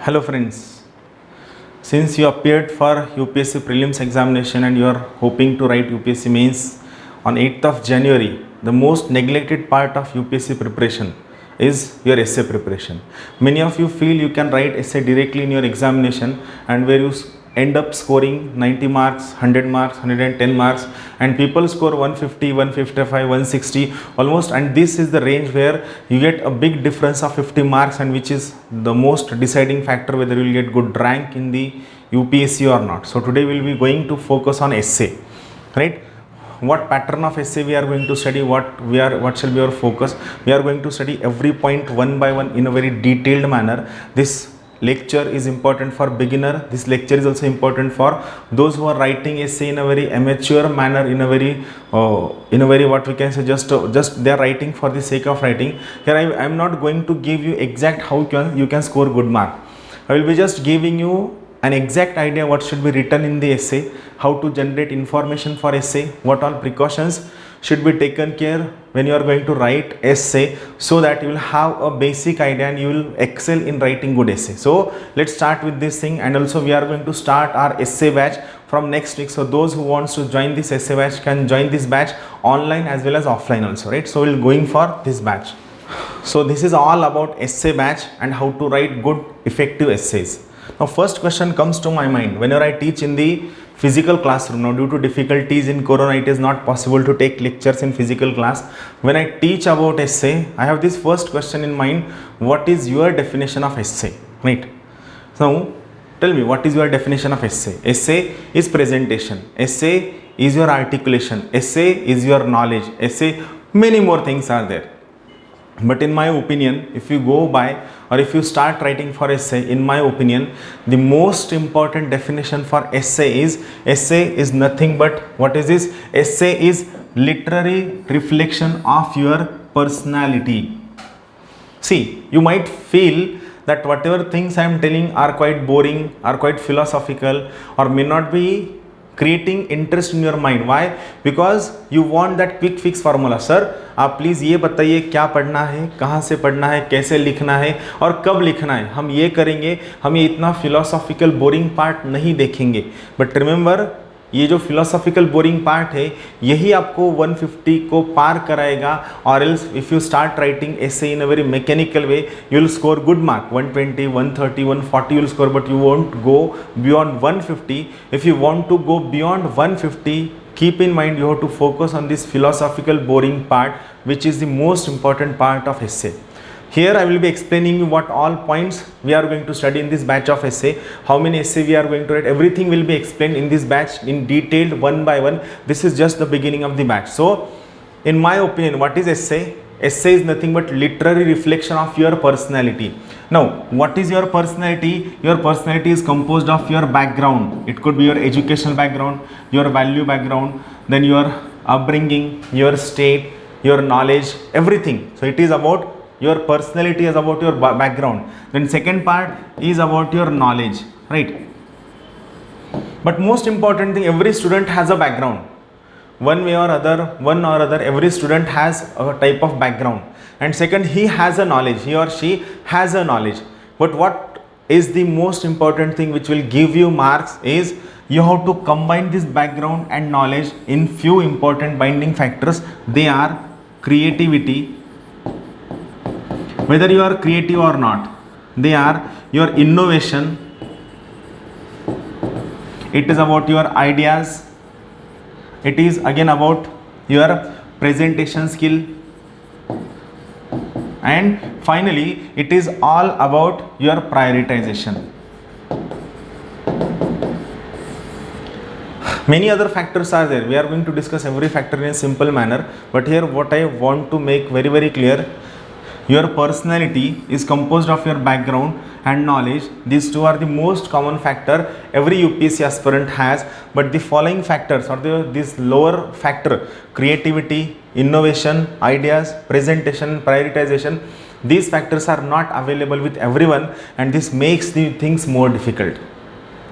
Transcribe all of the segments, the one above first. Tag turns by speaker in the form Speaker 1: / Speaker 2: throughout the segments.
Speaker 1: Hello friends, since you appeared for UPSC prelims examination and you are hoping to write UPSC mains on 8th of January, the most neglected part of UPSC preparation is your essay preparation. Many of you feel you can write essay directly in your examination and where you end up scoring 90 marks, 100 marks, 110 marks, and people score 150, 155, 160 almost, and this is the range where you get a big difference of 50 marks, and which is the most deciding factor whether you will get good rank in the UPSC or not. So today we will be going to focus on essay, right? What pattern of essay we are going to study, what shall be our focus. We are going to study every point one by one in a very detailed manner. This lecture is important for beginner. This lecture is also important for those who are writing essay in a very amateur manner, in a very what we can say, just they are writing for the sake of writing. Here I am not going to give you exact how you can score good mark. I will be just giving you an exact idea what should be written in the essay, how to generate information for essay, what all precautions should be taken care when you are going to write essay, so that you will have a basic idea and you will excel in writing good essay. So let's start with this thing, and also we are going to start our essay batch from next week. So those who wants to join this essay batch can join this batch online as well as offline also, right? So we'll going for this batch. So this is all about essay batch and how to write good effective essays. Now first question comes to my mind whenever I teach in the physical classroom. Now due to difficulties in corona, it is not possible to take lectures in physical class. When I teach about essay, I have this first question in mind: what is your definition of essay, right? So tell me, what is your definition of essay? Essay is presentation, essay is your articulation, essay is your knowledge, essay, many more things are there. But in my opinion, if you go by or if you start writing for essay, in my opinion, the most important definition for essay is nothing but, what is this? Essay is literary reflection of your personality. See, you might feel that whatever things I am telling are quite boring, are quite philosophical, or may not be creating interest in your mind. Why? Because you want that quick fix formula. Sir आप please ये बताइए क्या पढ़ना है, कहाँ से पढ़ना है, कैसे लिखना है और कब लिखना है, हम ये करेंगे, हम ये इतना फिलोसॉफिकल बोरिंग पार्ट नहीं देखेंगे. बट रिमेंबर, ये जो फिलोसॉफिकल बोरिंग पार्ट है यही आपको 150 को पार कराएगा. और else if you start writing essay in a very mechanical way, you will score good mark, 120, 130, 140 you will score, but you won't go beyond 150. If you want to go beyond 150, keep in mind you have to focus on this philosophical boring part, which is the most important part of essay. Here I will be explaining you what all points we are going to study in this batch of essay, how many essay we are going to write, everything will be explained in this batch in detailed one by one. This is just the beginning of the batch. So in my opinion, what is essay? Essay is nothing but literary reflection of your personality. Now what is your personality? Your personality is composed of your background. It could be your educational background, your value background, then your upbringing, your state, your knowledge, everything. So it is about your personality, is about your background. Then second part is about your knowledge, right? But most important thing, every student has a background. One or other, every student has a type of background. And second, he has a knowledge, he or she has a knowledge. But what is the most important thing which will give you marks is you have to combine this background and knowledge in few important binding factors. They are creativity, whether you are creative or not. They are your innovation, it is about your ideas, it is again about your presentation skill, and finally it is all about your prioritization. Many other factors are there. We are going to discuss every factor in a simple manner, but here what I want to make very, very clear: your personality is composed of your background and knowledge. These two are the most common factor every UPSC aspirant has. But the following factors, or this lower factor, creativity, innovation, ideas, presentation, prioritization, these factors are not available with everyone, and this makes the things more difficult.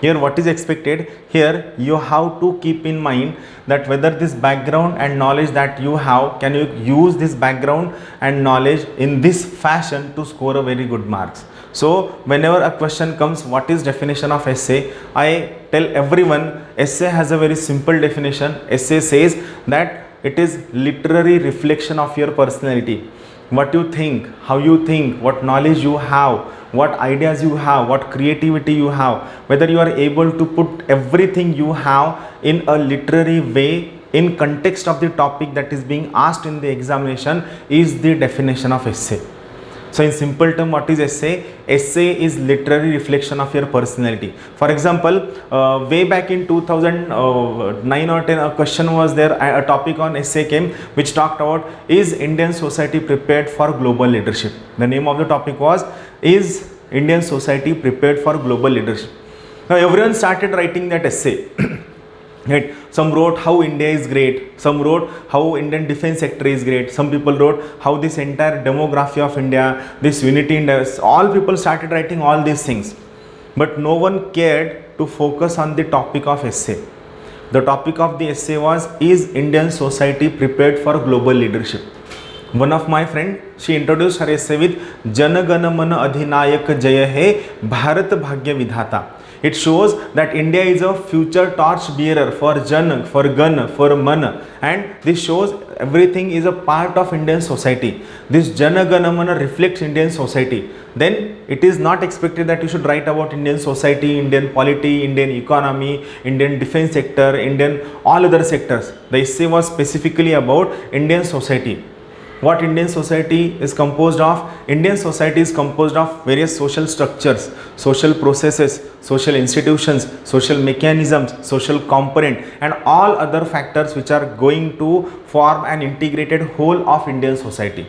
Speaker 1: Here what is expected? Here you have to keep in mind that whether this background and knowledge that you have, can you use this background and knowledge in this fashion to score a very good marks. So whenever a question comes, what is definition of essay, I tell everyone essay has a very simple definition. Essay says that it is literary reflection of your personality. What you think, how you think, what knowledge you have, what ideas you have, what creativity you have, whether you are able to put everything you have in a literary way in context of the topic that is being asked in the examination is the definition of essay. So in simple term, what is essay? Essay is literary reflection of your personality. For example, way back in 2009 or 10, a question was there, a topic on essay came which talked about, is Indian society prepared for global leadership? The name of the topic was, is Indian society prepared for global leadership? Now everyone started writing that essay. Right. Some wrote how India is great, some wrote how Indian defense sector is great, some people wrote how this entire demography of India, this unity in India, all people started writing all these things. But no one cared to focus on the topic of essay. The topic of the essay was, is Indian society prepared for global leadership? One of my friend, she introduced her essay with Jana Gana Mana Adhinayak Jaya Hai Bharat Bhagya Vidhata. It shows that India is a future torch bearer for Jan, for Gan, for Man, and this shows everything is a part of Indian society. This Jana Gana Mana reflects Indian society. Then it is not expected that you should write about Indian society, Indian polity, Indian economy, Indian defense sector, Indian all other sectors. The essay was specifically about Indian society. What Indian society is composed of? Indian society is composed of various social structures, social processes, social institutions, social mechanisms, social component, and all other factors which are going to form an integrated whole of Indian society.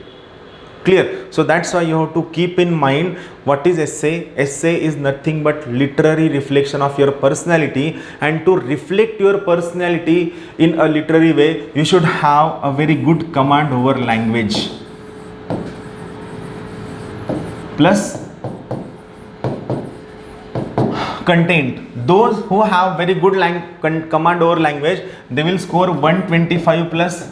Speaker 1: Clear? So that's why you have to keep in mind what is essay. Essay is nothing but literary reflection of your personality, and to reflect your personality in a literary way, you should have a very good command over language. Plus content. Those who have very good command over language, they will score 125 plus.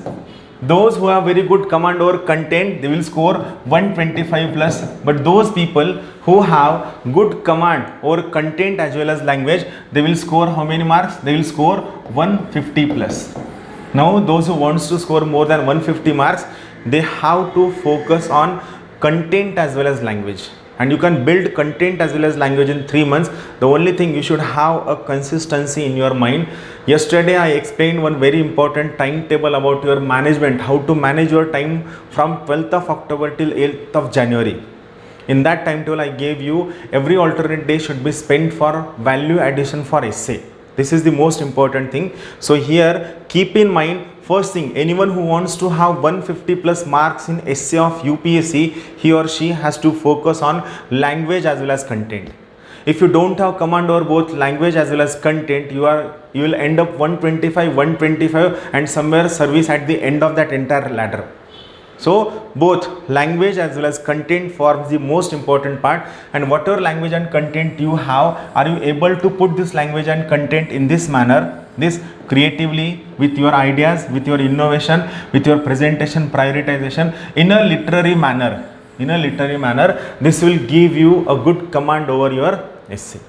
Speaker 1: Those who have very good command over content, they will score 125 plus. But those people who have good command over content as well as language, they will score how many marks? They will score 150 plus. Now those who wants to score more than 150 marks, they have to focus on content as well as language. And you can build content as well as language in 3 months. The only thing, you should have a consistency in your mind. Yesterday I explained one very important timetable about your management, how to manage your time from 12th of October till 8th of January. In that timetable I gave you, every alternate day should be spent for value addition for essay. This is the most important thing. So here keep in mind, first thing, anyone who wants to have 150 plus marks in essay of UPSC, he or she has to focus on language as well as content. If you don't have command over both language as well as content, you will end up 125 and somewhere service at the end of that entire ladder. So both language as well as content forms the most important part, and whatever language and content you have, are you able to put this language and content in this manner, this creatively, with your ideas, with your innovation, with your presentation prioritization in a literary manner. In a literary manner, this will give you a good command over your essay.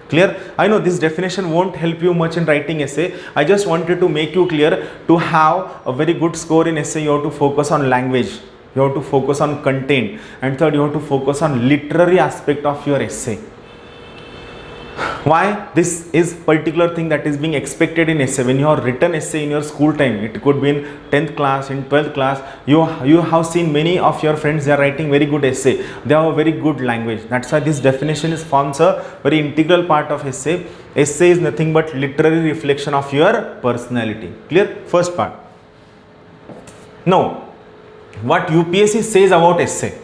Speaker 1: Clear? I know this definition won't help you much in writing essay. I just wanted to make you clear, to have a very good score in essay, you have to focus on language, you have to focus on content, and third, you have to focus on literary aspect of your essay. Why? This is particular thing that is being expected in essay. When you have written essay in your school time, it could be in 10th class, in 12th class, you have seen many of your friends, they are writing very good essay. They have a very good language. That's why this definition forms a very integral part of essay. Essay is nothing but literary reflection of your personality. Clear? First part. Now, what UPSC says about essay.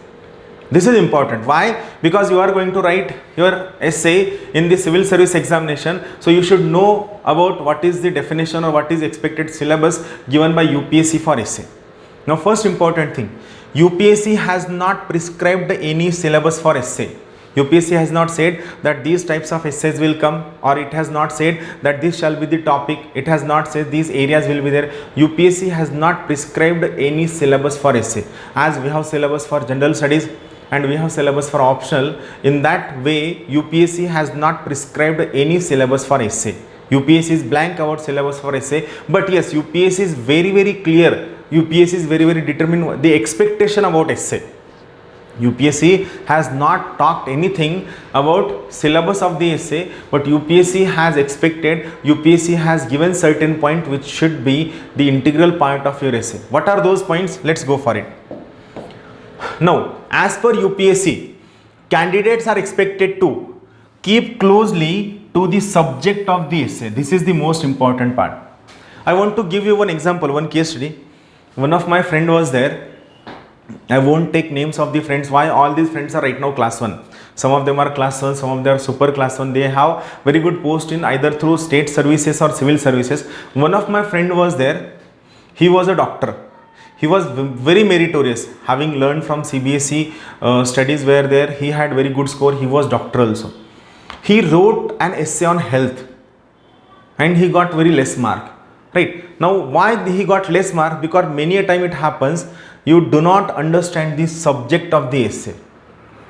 Speaker 1: This is important. Why? Because you are going to write your essay in the civil service examination. So you should know about what is the definition or what is expected syllabus given by UPSC for essay. Now first important thing, UPSC has not prescribed any syllabus for essay. UPSC has not said that these types of essays will come, or it has not said that this shall be the topic. It has not said these areas will be there. UPSC has not prescribed any syllabus for essay. As we have syllabus for general studies, and we have syllabus for optional. In that way, UPSC has not prescribed any syllabus for essay. UPSC is blank about syllabus for essay, but yes, UPSC is very clear. UPSC is very determined the expectation about essay. UPSC has not talked anything about syllabus of the essay, but UPSC has expected, UPSC has given certain point which should be the integral part of your essay. What are those points? Let's go for it. Now, as per UPSC, candidates are expected to keep closely to the subject of the essay. This is the most important part. I want to give you one example, one case study. One of my friend was there. I won't take names of the friends. Why? All these friends are right now class 1. Some of them are class 1, some of them are super class 1. They have very good post in either through state services or civil services. One of my friend was there. He was a doctor. He was very meritorious, having learned from CBSE studies were there. He had very good score. He was doctor also. He wrote an essay on health and he got very less mark. Right. Now, why he got less mark? Because many a time it happens, you do not understand the subject of the essay.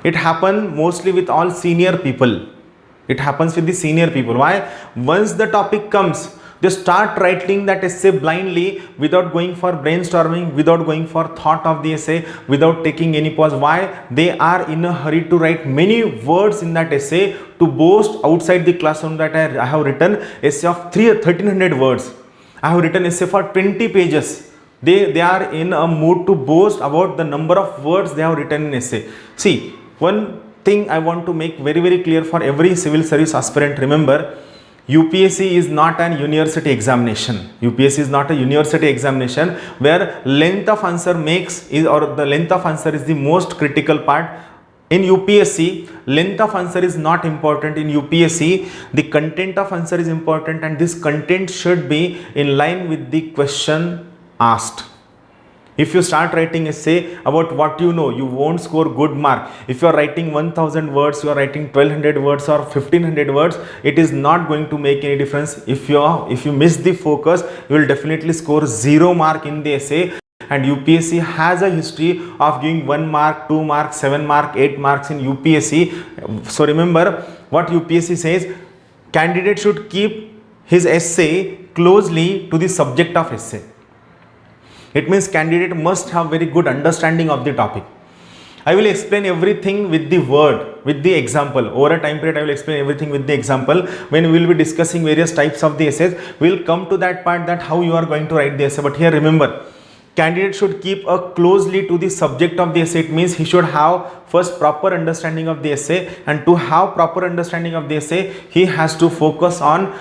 Speaker 1: It happens mostly with all senior people. It happens with the senior people. Why? Once the topic comes, they start writing that essay blindly without going for brainstorming, without going for thought of the essay, without taking any pause. Why? They are in a hurry to write many words in that essay to boast outside the classroom that I have written essay of 1300 words. I have written essay for 20 pages. They are in a mood to boast about the number of words they have written in essay. See, one thing I want to make very clear for every civil service aspirant. Remember, UPSC is not an university examination. UPSC is not a university examination where length of answer the length of answer is the most critical part. In UPSC, length of answer is not important. In UPSC, the content of answer is important, and this content should be in line with the question asked. If you start writing essay about what you know, you won't score good mark. If you are writing 1000 words, you are writing 1200 words or 1500 words, it is not going to make any difference. If you miss the focus, you will definitely score 0 mark in the essay. And UPSC has a history of giving 1 mark, 2 marks, 7 mark, 8 marks in UPSC. So remember what UPSC says, candidate should keep his essay closely to the subject of essay. It means candidate must have very good understanding of the topic. I will explain everything with the word, with the example. Over a time period, I will explain everything with the example. When we will be discussing various types of the essays, we will come to that part that how you are going to write the essay. But here remember, candidate should keep closely to the subject of the essay. It means he should have first proper understanding of the essay, and to have proper understanding of the essay, he has to focus on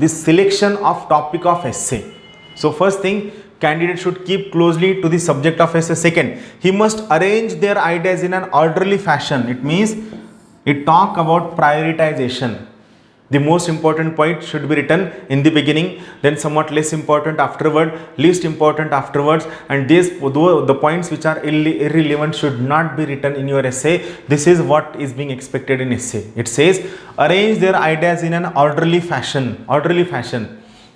Speaker 1: the selection of topic of essay. So first thing, candidate should keep closely to the subject of essay. Second, he must arrange their ideas in an orderly fashion. It means it talk about prioritization. The most important point should be written in the beginning, then somewhat less important afterward, least important afterwards, and the points which are irrelevant should not be written in your essay. This is what is being expected in essay. It says arrange their ideas in an orderly fashion.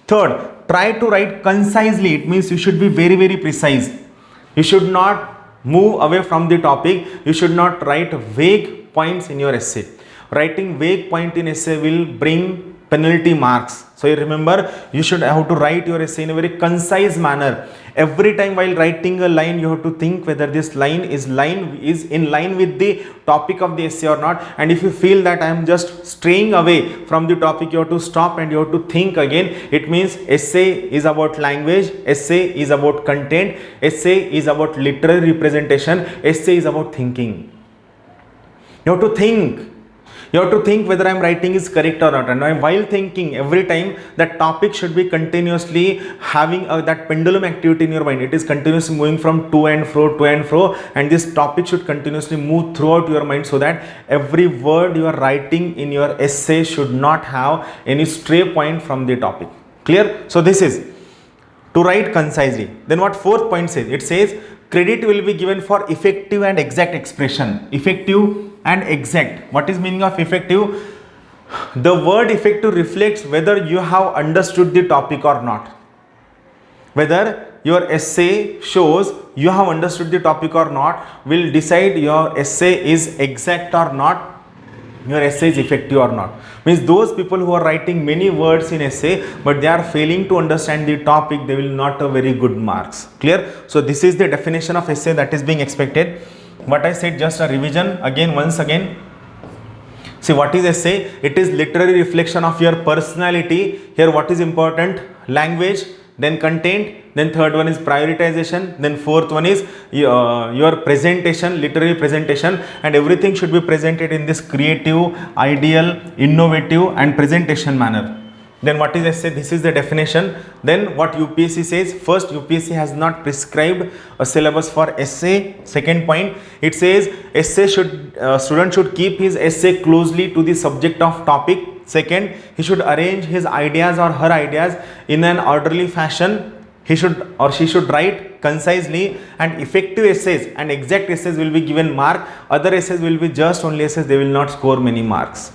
Speaker 1: Third, try to write concisely. It means you should be very precise. You should not move away from the topic. You should not write vague points in your essay. Writing vague point in essay will bring penalty marks. So you remember, you should have to write your essay in a very concise manner. Every time while writing a line, you have to think whether this line is in line with the topic of the essay or not. And if you feel that I am just straying away from the topic, you have to stop and you have to think again. It means essay is about language, essay is about content, essay is about literary representation, essay is about thinking. You have to think. You have to think whether I am writing is correct or not, and while thinking, every time that topic should be continuously having that pendulum activity in your mind. It is continuously moving from to and fro, and this topic should continuously move throughout your mind, so that every word you are writing in your essay should not have any stray point from the topic. Clear? So this is to write concisely. Then what fourth point says? It says credit will be given for effective and exact expression. Effective and exact. What is meaning of effective? The word effective reflects whether you have understood the topic or not. Whether your essay shows you have understood the topic or not will decide your essay is exact or not, your essay is effective or not. Means those people who are writing many words in essay but they are failing to understand the topic, they will not have very good marks. Clear? So this is the definition of essay that is being expected. What I said, just a revision again, once again. See, what is essay? It is literary reflection of your personality. Here what is important? Language, then content, then third one is prioritization, then fourth one is your presentation, literary presentation, and everything should be presented in this creative, ideal, innovative and presentation manner. Then what is essay? This is the definition. Then what UPSC says, first UPSC has not prescribed a syllabus for essay. Second point, it says essay should, student should keep his essay closely to the subject of topic. Second, he should arrange his ideas or her ideas in an orderly fashion. He should or she should write concisely, and effective essays and exact essays will be given mark. Other essays will be just only essays, they will not score many marks.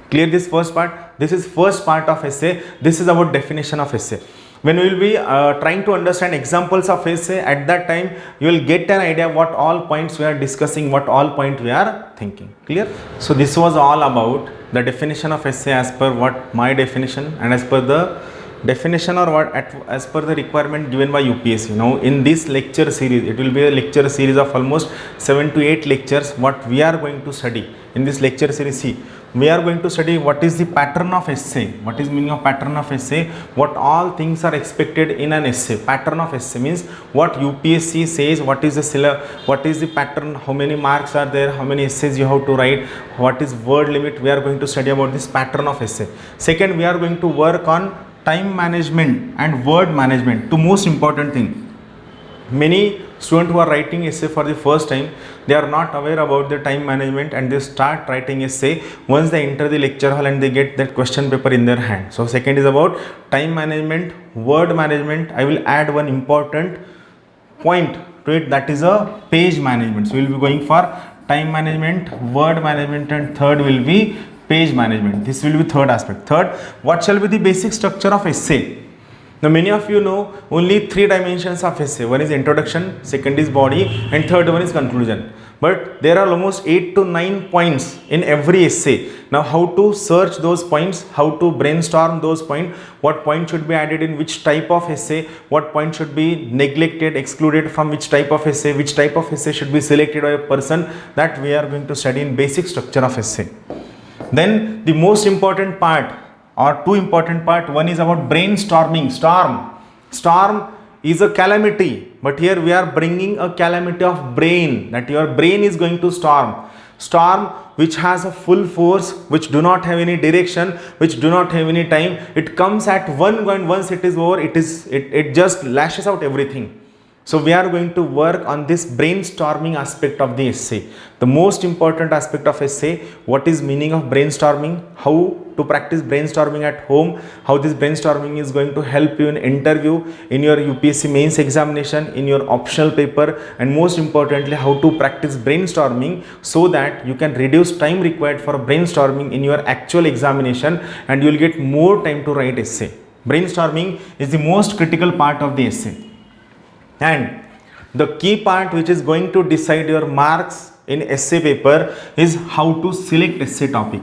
Speaker 1: Clear this first part? This is first part of essay. This is about definition of essay. When we will be trying to understand examples of essay, at that time you will get an idea what all points we are discussing, what all point we are thinking. Clear? So this was all about the definition of essay as per what my definition and as per the definition or what as per the requirement given by UPSC. Now in this lecture series, it will be a lecture series of almost 7 to 8 lectures. What we are going to study in this lecture series, see, we are going to study what is the pattern of essay, what is meaning of pattern of essay, what all things are expected in an essay. Pattern of essay means what UPSC says, what is the syllabus, what is the pattern, how many marks are there, how many essays you have to write, what is word limit. We are going to study about this pattern of essay. Second, we are going to work on time management and word management, two most important thing. Many students who are writing essay for the first time, they are not aware about the time management and they start writing essay once they enter the lecture hall and they get that question paper in their hand. So second is about time management, word management. I will add one important point to it, that is a page management. So we will be going for time management, word management, and third will be page management. This will be third aspect. Third, what shall be the basic structure of essay? Now many of you know only 3 dimensions of essay. One is introduction, second is body, and third one is conclusion. But there are almost 8 to 9 points in every essay. Now how to search those points, how to brainstorm those points, what point should be added in which type of essay, what point should be neglected, excluded from which type of essay should be selected by a person, that we are going to study in basic structure of essay. Then the most important part or two important part, one is about brainstorming. Storm is a calamity, but here we are bringing a calamity of brain, that your brain is going to storm which has a full force, which do not have any direction, which do not have any time. It comes at one go, and once it is over, it just lashes out everything. So we are going to work on this brainstorming aspect of the essay. The most important aspect of essay, what is meaning of brainstorming, how to practice brainstorming at home, how this brainstorming is going to help you in interview, in your UPSC mains examination, in your optional paper, and most importantly how to practice brainstorming so that you can reduce time required for brainstorming in your actual examination and you will get more time to write essay. Brainstorming is the most critical part of the essay. And the key part which is going to decide your marks in essay paper is how to select essay topic.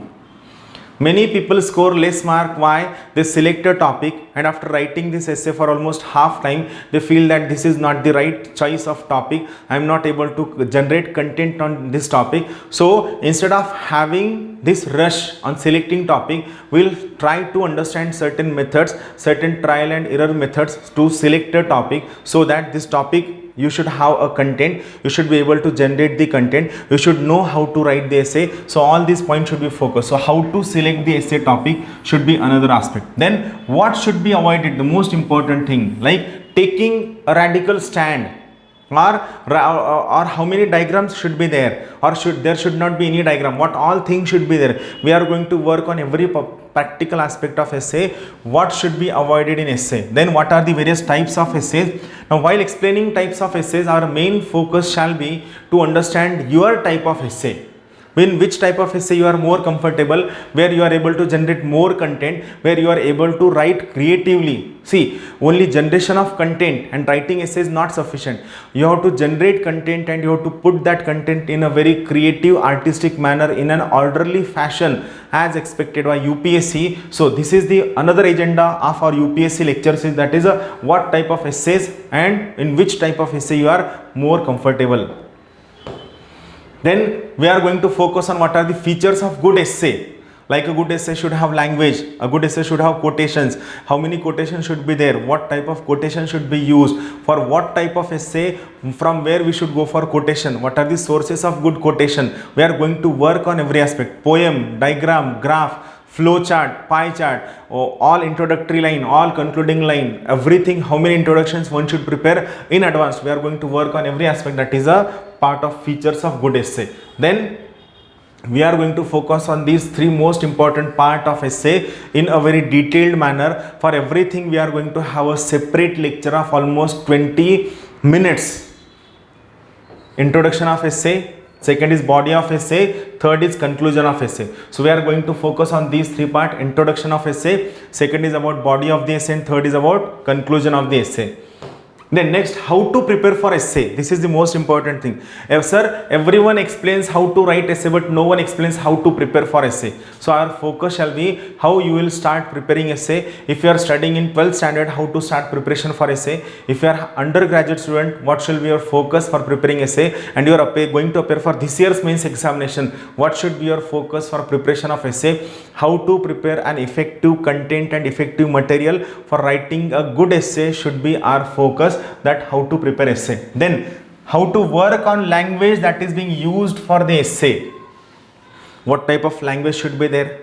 Speaker 1: Many people score less mark. Why? They select a topic and after writing this essay for almost half time, they feel that this is not the right choice of topic. I am not able to generate content on this topic. So instead of having this rush on selecting topic, we will try to understand certain methods, certain trial and error methods to select a topic, so that this topic you should have a content, you should be able to generate the content, you should know how to write the essay. So all these points should be focused. So how to select the essay topic should be another aspect. Then what should be avoided, the most important thing, like taking a radical stand, or how many diagrams should be there, or there should not be any diagram, what all things should be there. We are going to work on every practical aspect of essay, what should be avoided in essay. Then what are the various types of essays. Now while explaining types of essays, our main focus shall be to understand your type of essay. In which type of essay you are more comfortable, where you are able to generate more content, where you are able to write creatively. See, only generation of content and writing essay is not sufficient. You have to generate content and you have to put that content in a very creative, artistic manner, in an orderly fashion as expected by UPSC. So this is the another agenda of our UPSC lectures, is that is what type of essays and in which type of essay you are more comfortable. Then we are going to focus on what are the features of good essay. Like a good essay should have language, a good essay should have quotations, how many quotations should be there, what type of quotation should be used, for what type of essay, from where we should go for quotation, what are the sources of good quotation. We are going to work on every aspect, poem, diagram, graph, flow chart, pie chart, all introductory line, all concluding line, everything, how many introductions one should prepare in advance. We are going to work on every aspect, that is a part of features of good essay. Then we are going to focus on these three most important part of essay in a very detailed manner. For everything we are going to have a separate lecture of almost 20 minutes. Introduction of essay, second is body of essay, third is conclusion of essay. So we are going to focus on these three part: introduction of essay, second is about body of the essay, and third is about conclusion of the essay. Then next, how to prepare for essay. This is the most important thing. Sir, everyone explains how to write essay, but no one explains how to prepare for essay. So our focus shall be how you will start preparing essay. If you are studying in 12th standard, how to start preparation for essay. If you are undergraduate student, what shall be your focus for preparing essay. And you are going to appear for this year's mains examination, what should be your focus for preparation of essay. How to prepare an effective content and effective material for writing a good essay should be our focus, that how to prepare essay. Then how to work on language that is being used for the essay. What type of language should be there?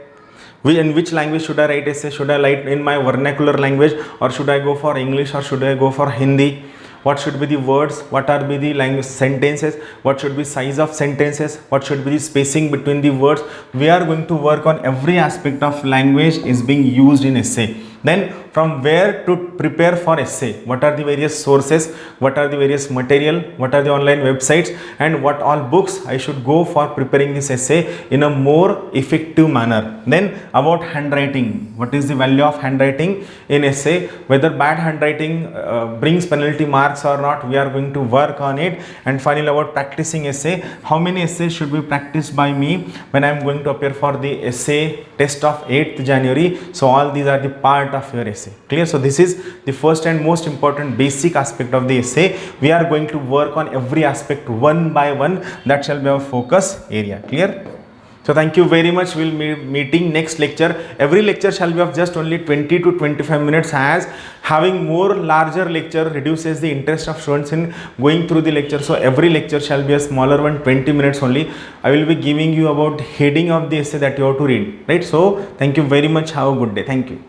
Speaker 1: In which language should I write essay? Should I write in my vernacular language, or should I go for English, or should I go for Hindi? What should be the words? What are be the language sentences? What should be size of sentences? What should be the spacing between the words? We are going to work on every aspect of language is being used in essay. Then from where to prepare for essay, what are the various sources, what are the various material, what are the online websites, and what all books I should go for preparing this essay in a more effective manner. Then about handwriting, what is the value of handwriting in essay, whether bad handwriting brings penalty marks or not, we are going to work on it. And finally about practicing essay, how many essays should be practiced by me when I am going to appear for the essay test of 8th January. So all these are the part of your essay. Clear? So this is the first and most important basic aspect of the essay. We are going to work on every aspect one by one. That shall be our focus area. Clear? So thank you very much. We will be meeting next lecture. Every lecture shall be of just only 20 to 25 minutes, as having more larger lecture reduces the interest of students in going through the lecture. So every lecture shall be a smaller one, 20 minutes only. I will be giving you about heading of the essay that you have to read. Right? So thank you very much. Have a good day. Thank you.